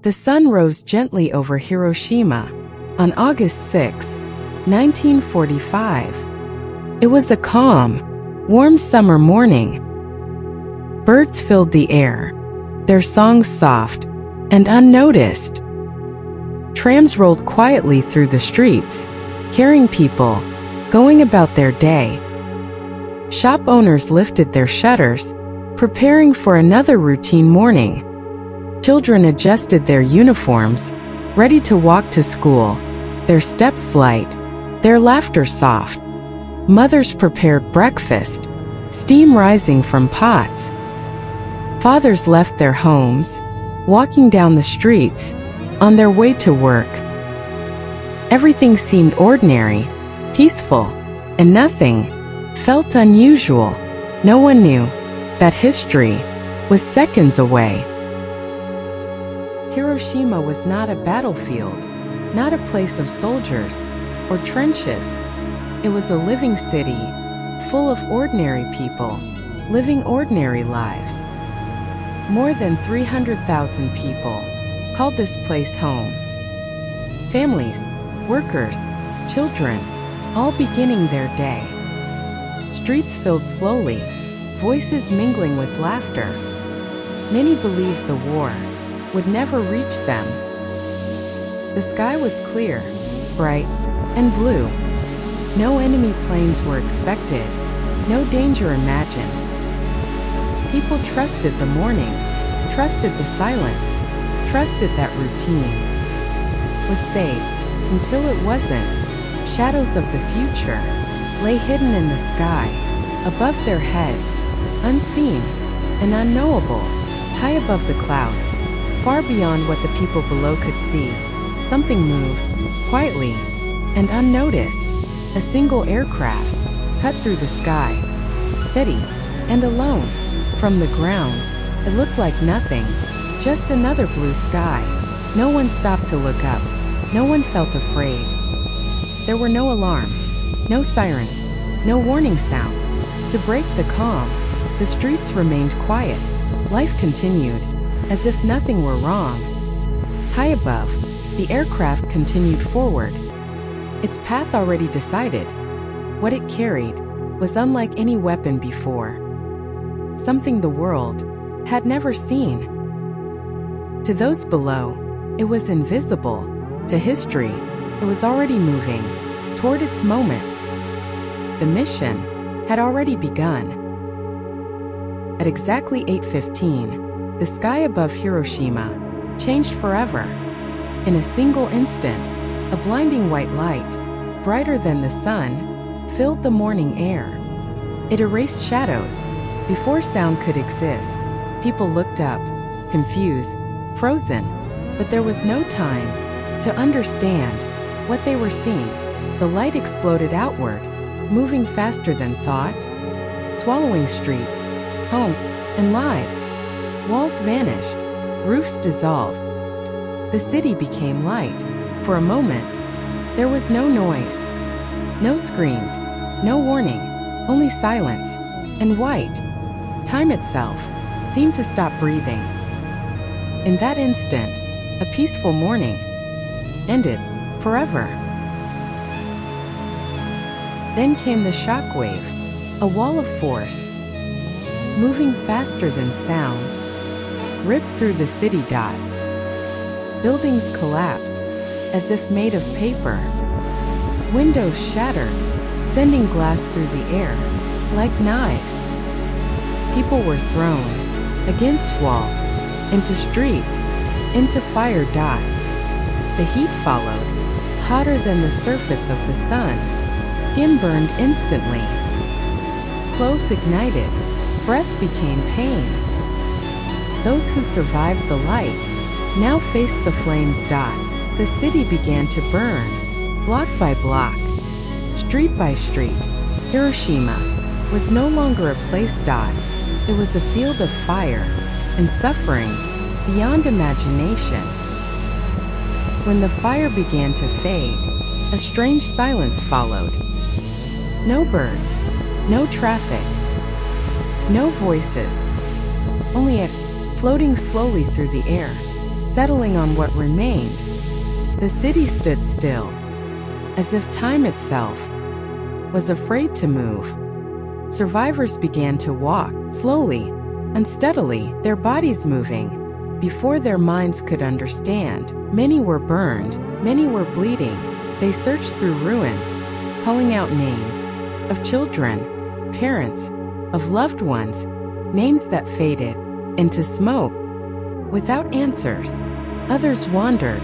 The sun rose gently over Hiroshima on August 6, 1945. It was a calm, warm summer morning. Birds filled the air, their songs soft and unnoticed. Trams rolled quietly through the streets, carrying people going about their day. Shop owners lifted their shutters, preparing for another routine morning. Children adjusted their uniforms, ready to walk to school, their steps light, their laughter soft. Mothers prepared breakfast, steam rising from pots. Fathers left their homes, walking down the streets, on their way to work. Everything seemed ordinary, peaceful, and nothing felt unusual. No one knew that history was seconds away. Hiroshima was not a battlefield, not a place of soldiers or trenches. It was a living city, full of ordinary people, living ordinary lives. More than 300,000 people called this place home. Families, workers, children, all beginning their day. Streets filled slowly, voices mingling with laughter. Many believed the war would never reach them. The sky was clear, bright, and blue. No enemy planes were expected, no danger imagined. People trusted the morning, trusted the silence, trusted that routine was safe until it wasn't. Shadows of the future lay hidden in the sky, above their heads, unseen and unknowable, high above the clouds, far beyond what the people below could see. Something moved, quietly and unnoticed. A single aircraft cut through the sky, steady and alone. From the ground, it looked like nothing, just another blue sky. No one stopped to look up. No one felt afraid. There were no alarms, no sirens, no warning sounds. To break the calm, the streets remained quiet. Life continued, as if nothing were wrong. High above, the aircraft continued forward, its path already decided. What it carried was unlike any weapon before, something the world had never seen. To those below, it was invisible. To history, it was already moving toward its moment. The mission had already begun. At exactly 8:15, the sky above Hiroshima changed forever. In a single instant, a blinding white light, brighter than the sun, filled the morning air. It erased shadows before sound could exist. People looked up, confused, frozen, but there was no time to understand what they were seeing. The light exploded outward, moving faster than thought, swallowing streets, home, and lives. Walls vanished, roofs dissolved. The city became light. For a moment, there was no noise, no screams, no warning, only silence, and white. Time itself seemed to stop breathing. In that instant, a peaceful morning ended forever. Then came the shockwave, a wall of force, moving faster than sound, ripped through the city dot. Buildings collapsed, as if made of paper. Windows shattered, sending glass through the air, like knives. People were thrown against walls, into streets, into fire dot. The heat followed, hotter than the surface of the sun. Skin burned instantly. Clothes ignited, breath became pain. Those who survived the light now faced the flames dot. The city began to burn, block by block, street by street. Hiroshima was no longer a place dot. It was a field of fire and suffering beyond imagination. When the fire began to fade, a strange silence followed. No birds, no traffic, no voices, only it floating slowly through the air. settling on what remained. The city stood still, as if time itself was afraid to move. Survivors began to walk, slowly, unsteadily, their bodies moving before their minds could understand. Many were burned, many were bleeding. They searched through ruins, calling out names of children, parents, of loved ones, names that faded into smoke without answers. Others wandered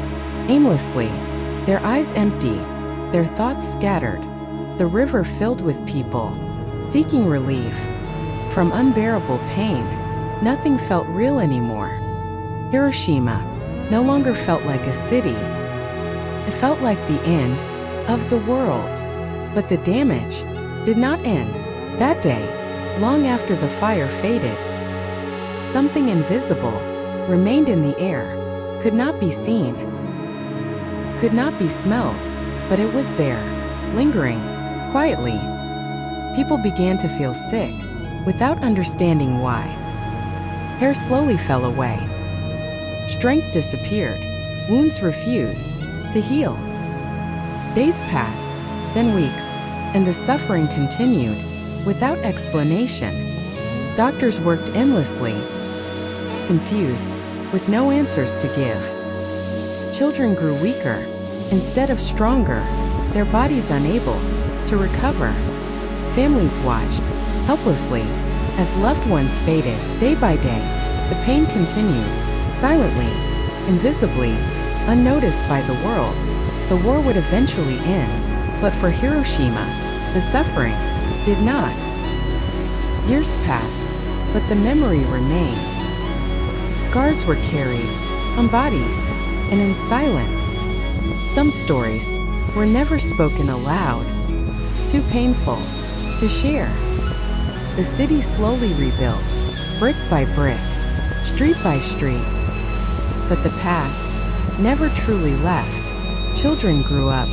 aimlessly, their eyes empty, their thoughts scattered. The river filled with people seeking relief from unbearable pain. Nothing felt real anymore. Hiroshima no longer felt like a city. It felt like the end of the world. But the damage did not end. That day, long after the fire faded, something invisible remained in the air, could not be seen, could not be smelled, but it was there, lingering, quietly. People began to feel sick, without understanding why. Hair slowly fell away. Strength disappeared. Wounds refused to heal. Days passed, then weeks, and the suffering continued, without explanation. Doctors worked endlessly, confused, with no answers to give. Children grew weaker, instead of stronger, their bodies unable to recover. Families watched, helplessly, as loved ones faded. Day by day, the pain continued, silently, invisibly, unnoticed by the world. The war would eventually end, but for Hiroshima, the suffering did not. Years passed, but the memory remained. Scars were carried on bodies and in silence. Some stories were never spoken aloud, too painful to share. The city slowly rebuilt, brick by brick, street by street. But the past never truly left. Children grew up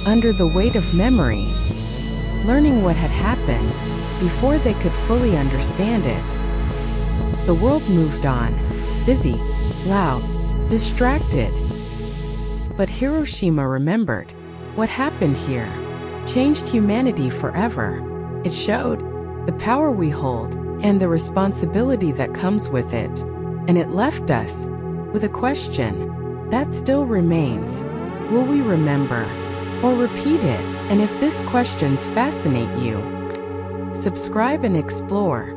under the weight of memory, learning what had happened before they could fully understand it. The world moved on, busy, loud, distracted. But Hiroshima remembered. What happened here changed humanity forever. It showed the power we hold and the responsibility that comes with it. And it left us with a question that still remains. Will we remember or repeat it? And if these questions fascinate you, subscribe and explore.